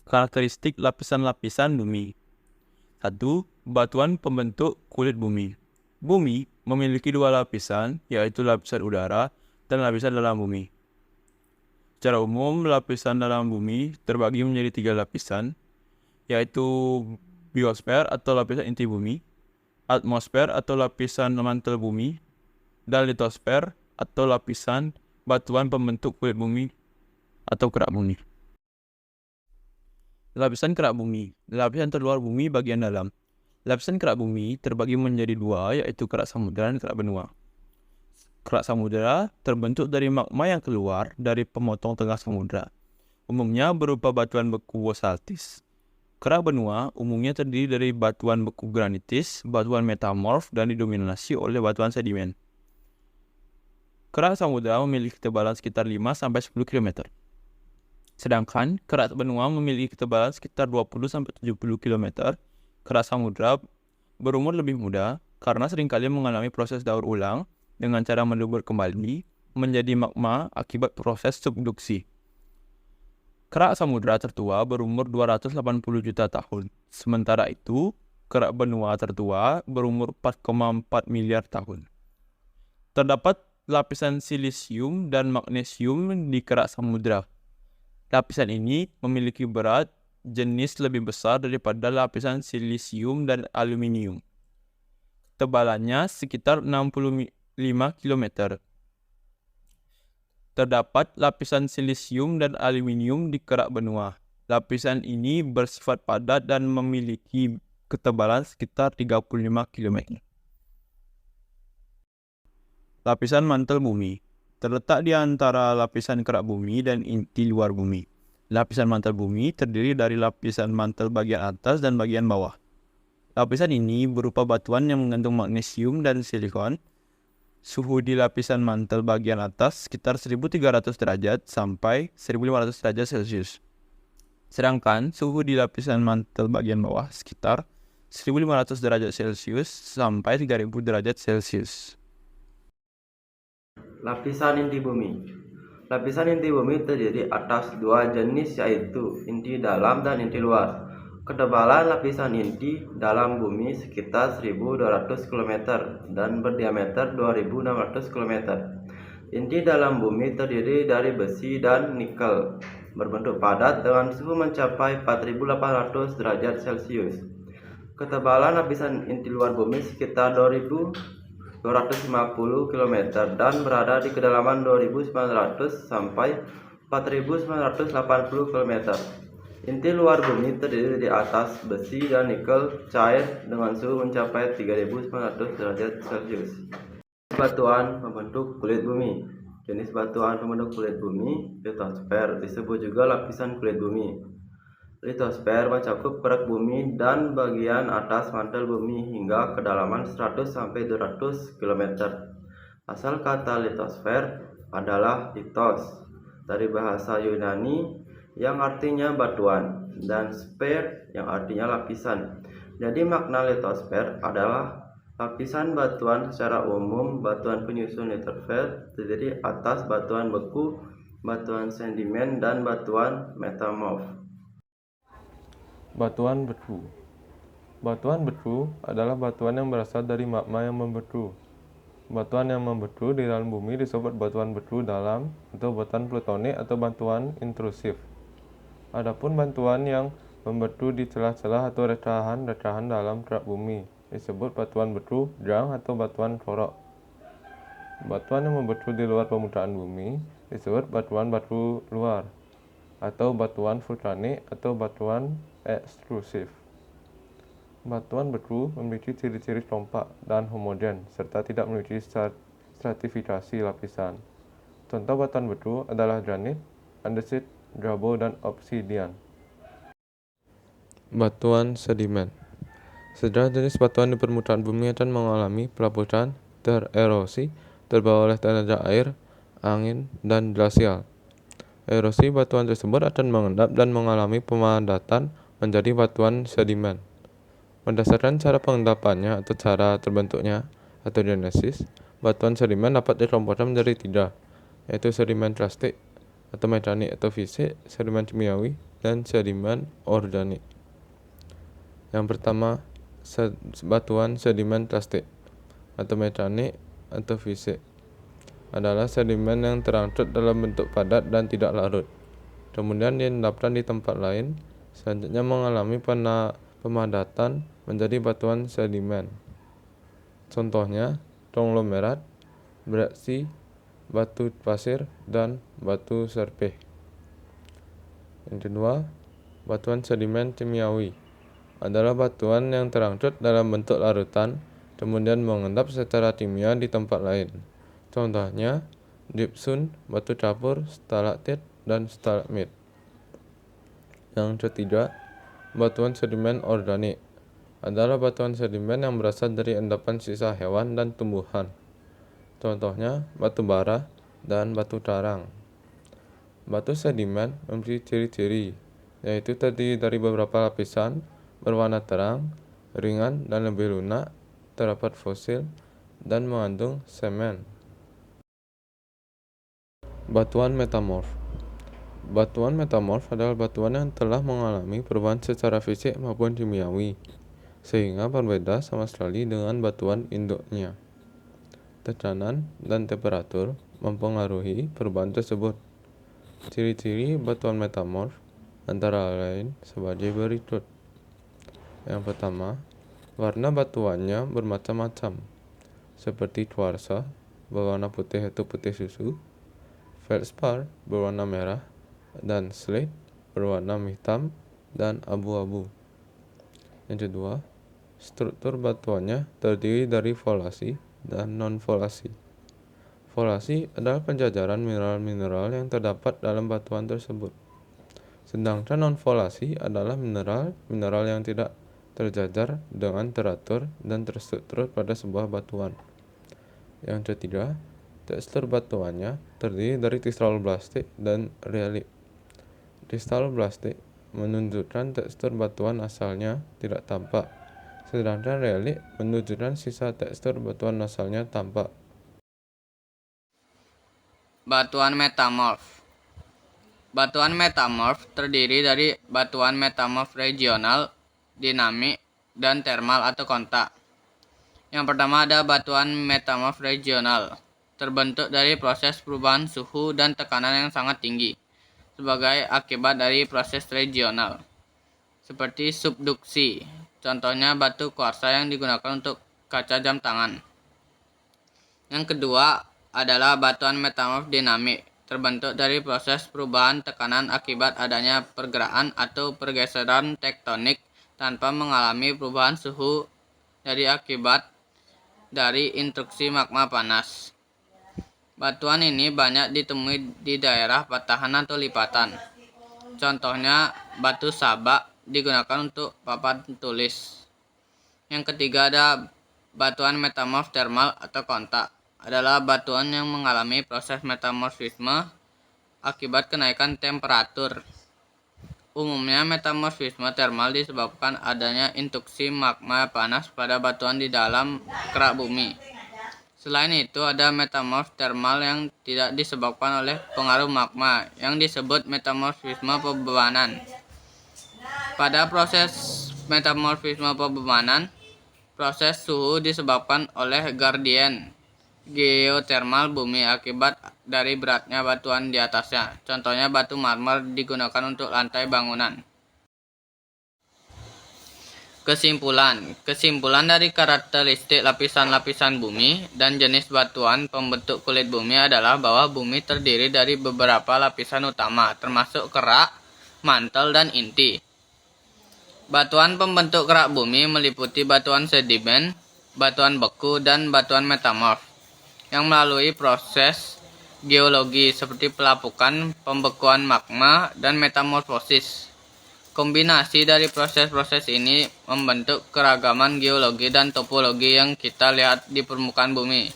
Karakteristik lapisan-lapisan bumi. 1. Batuan pembentuk kulit bumi. Bumi memiliki dua lapisan, yaitu lapisan udara dan lapisan dalam bumi. Secara umum, lapisan dalam bumi terbagi menjadi tiga lapisan, yaitu biosfer atau lapisan inti bumi, atmosfer atau lapisan mantel bumi, dan litosfer atau lapisan batuan pembentuk kulit bumi atau kerak bumi. Lapisan kerak bumi, lapisan terluar bumi bagian dalam. Lapisan kerak bumi terbagi menjadi dua, yaitu kerak samudera dan kerak benua. Kerak samudera terbentuk dari magma yang keluar dari pemotong tengah samudera, umumnya berupa batuan beku basaltis. Kerak benua umumnya terdiri dari batuan beku granitis, batuan metamorf, dan didominasi oleh batuan sedimen. Kerak samudera memiliki ketebalan sekitar 5-10 km. Sedangkan kerak benua memiliki ketebalan sekitar 20-70 km. Kerak samudera berumur lebih muda karena seringkali mengalami proses daur ulang dengan cara melebur kembali menjadi magma akibat proses subduksi. Kerak samudera tertua berumur 280 juta tahun. Sementara itu, kerak benua tertua berumur 4,4 miliar tahun. Terdapat lapisan silisium dan magnesium di kerak samudera. Lapisan ini memiliki berat jenis lebih besar daripada lapisan silisium dan aluminium. Tebalannya sekitar 65 km. Terdapat lapisan silisium dan aluminium di kerak benua. Lapisan ini bersifat padat dan memiliki ketebalan sekitar 35 km. Lapisan mantel bumi terletak di antara lapisan kerak bumi dan inti luar bumi. Lapisan mantel bumi terdiri dari lapisan mantel bagian atas dan bagian bawah. Lapisan ini berupa batuan yang mengandung magnesium dan silikon. Suhu di lapisan mantel bagian atas sekitar 1300 derajat sampai 1500 derajat Celcius. Sedangkan suhu di lapisan mantel bagian bawah sekitar 1500 derajat Celcius sampai 3000 derajat Celcius. Lapisan inti bumi. Lapisan inti bumi terdiri atas dua jenis, yaitu inti dalam dan inti luar. Ketebalan lapisan inti dalam bumi sekitar 1200 km dan berdiameter 2600 km. Inti dalam bumi terdiri dari besi dan nikel, berbentuk padat dengan suhu mencapai 4800 derajat Celcius. Ketebalan lapisan inti luar bumi sekitar 2250 km dan berada di kedalaman 2900 sampai 4980 km. Inti luar bumi terdiri di atas besi dan nikel cair dengan suhu mencapai 3900 derajat Celcius. Batuan pembentuk kulit bumi. Jenis batuan pembentuk kulit bumi, litosfer, disebut juga lapisan kulit bumi. Litosfer mencakup kerak bumi dan bagian atas mantel bumi hingga kedalaman 100-200 km. Asal kata litosfer adalah litos, dari bahasa Yunani yang artinya batuan, dan sfer yang artinya lapisan. Jadi makna litosfer adalah lapisan batuan. Secara umum, batuan penyusun litosfer terdiri atas batuan beku, batuan sedimen, dan batuan metamorf. Batuan betu. Batuan betu adalah batuan yang berasal dari magma yang membetu. Batuan yang membetu di dalam bumi disebut batuan betu dalam atau batuan plutonik atau batuan intrusif. Adapun batuan yang membetu di celah-celah atau retahan-retahan dalam kerak bumi disebut batuan betu jang atau batuan forok. Batuan yang membetu di luar permukaan bumi disebut batuan batu luar atau batuan vulkanik atau batuan ekstrusif. Batuan betu memiliki ciri-ciri kompak dan homogen serta tidak memiliki stratifikasi lapisan. Contoh batuan betu adalah granit, andesit, grabo, dan obsidian. Batuan sedimen. Sejumlah jenis batuan di permukaan bumi akan mengalami pelapusan, tererosi, terbawa oleh tenaga air, angin, dan glasial. Erosi batuan tersebut akan mengendap dan mengalami pemadatan menjadi batuan sedimen. Berdasarkan cara pengendapannya atau cara terbentuknya atau genesis, batuan sedimen dapat dikelompokkan menjadi tiga, yaitu sedimen plastik atau mekanik atau fisik, sedimen kimiawi, dan sedimen organik. Yang pertama, batuan sedimen plastik atau mekanik atau fisik adalah sedimen yang terangkat dalam bentuk padat dan tidak larut, kemudian diendapkan di tempat lain, selanjutnya mengalami pemadatan menjadi batuan sedimen. Contohnya, konglomerat, beraksi, batu pasir, dan batu serpeh. Yang kedua, batuan sedimen kimiawi adalah batuan yang terangkat dalam bentuk larutan, kemudian mengendap secara kimia di tempat lain. Contohnya, gypsum, batu kapur, stalaktit, dan stalagmit. Yang ketiga, batuan sedimen organik adalah batuan sedimen yang berasal dari endapan sisa hewan dan tumbuhan. Contohnya, batu bara dan batu karang. Batu sedimen memiliki ciri-ciri, yaitu terdiri dari beberapa lapisan, berwarna terang, ringan, dan lebih lunak, terdapat fosil, dan mengandung semen. Batuan metamorf. Batuan metamorf adalah batuan yang telah mengalami perubahan secara fisik maupun kimiawi, sehingga berbeda sama sekali dengan batuan induknya. Tekanan dan temperatur mempengaruhi perubahan tersebut. Ciri-ciri batuan metamorf antara lain sebagai berikut. Yang pertama, warna batuannya bermacam-macam, seperti kuarsa berwarna putih atau putih susu, feldspar berwarna merah, dan slate berwarna hitam dan abu-abu. Yang kedua, struktur batuannya terdiri dari folasi dan non-folasi. Folasi adalah penjajaran mineral-mineral yang terdapat dalam batuan tersebut. Sedangkan non-folasi adalah mineral-mineral yang tidak terjajar dengan teratur dan terstruktur pada sebuah batuan. Yang ketiga, tekstur batuannya terdiri dari kristaloblastik dan relief. Kristaloblastik menunjukkan tekstur batuan asalnya tidak tampak, sedangkan relief menunjukkan sisa tekstur batuan asalnya tampak. Batuan metamorf. Batuan metamorf terdiri dari batuan metamorf regional, dinamik, dan termal atau kontak. Yang pertama ada batuan metamorf regional, terbentuk dari proses perubahan suhu dan tekanan yang sangat tinggi sebagai akibat dari proses regional, seperti subduksi. Contohnya batu kuarsa yang digunakan untuk kaca jam tangan. Yang kedua adalah batuan metamorf dinamik, terbentuk dari proses perubahan tekanan akibat adanya pergerakan atau pergeseran tektonik tanpa mengalami perubahan suhu dari akibat dari intruksi magma panas. Batuan ini banyak ditemui di daerah patahan atau lipatan. Contohnya batu sabak digunakan untuk papan tulis. Yang ketiga ada batuan metamorf termal atau kontak. Adalah batuan yang mengalami proses metamorfisme akibat kenaikan temperatur. Umumnya metamorfisme termal disebabkan adanya intruksi magma panas pada batuan di dalam kerak bumi. Selain itu ada metamorf termal yang tidak disebabkan oleh pengaruh magma yang disebut metamorfisme pembebanan. Pada proses metamorfisme pembebanan, proses suhu disebabkan oleh gradien geotermal bumi akibat dari beratnya batuan di atasnya. Contohnya batu marmer digunakan untuk lantai bangunan. Kesimpulan dari karakteristik lapisan-lapisan bumi dan jenis batuan pembentuk kulit bumi adalah bahwa bumi terdiri dari beberapa lapisan utama, termasuk kerak, mantel, dan inti. Batuan pembentuk kerak bumi meliputi batuan sedimen, batuan beku, dan batuan metamorf, yang melalui proses geologi seperti pelapukan, pembekuan magma, dan metamorfosis. Kombinasi dari proses-proses ini membentuk keragaman geologi dan topologi yang kita lihat di permukaan bumi.